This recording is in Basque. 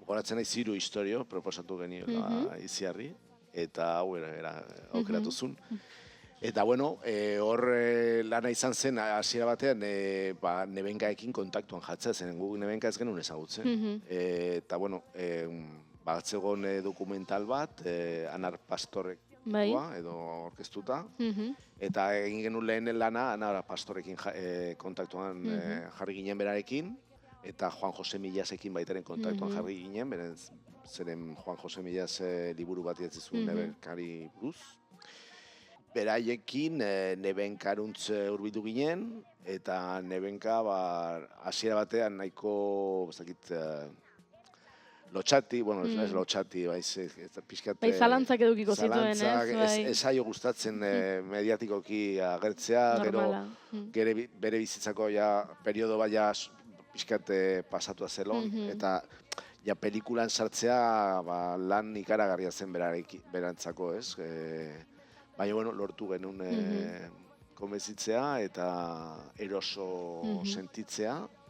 goratzen naiz 3 istorio proposatu geniola Itziarri, eta hau aukeratu zuen. Eta bueno, hor lana izan zen hasiera batean nebenkaekin kontaktuan jartzea zen, guk nebenka ez genuen ezagutzen. Eta bueno, batzegon dokumental bat, Anar Pastorek edo orkestuta, eta egin genuen lehen lana Anar Pastorekin kontaktuan jarri ginen berarekin, eta Juan Jose Millasekin baitaren kontaktuan jarri ginen, zeren Juan Jose Millas liburu bat idatzi zuen nebenkari buruz. Beraiekin nebenkaruntz hurbildu ginen, eta nebenka hasiera batean nahiko, lotxati, bueno, ez lotxati, pixkat... Bai, zalantzak edukiko zituen, ez? Zalantzak, ez zaio gustatzen mediatikoki agertzea, gero bere bizitzako periodo baina pixkat pasatua zelon, eta pelikulan sartzea lan ikaragarria zen berantzako, ez? Baina, bueno, lortu genuen konbentzitzea eta eroso sentitzea.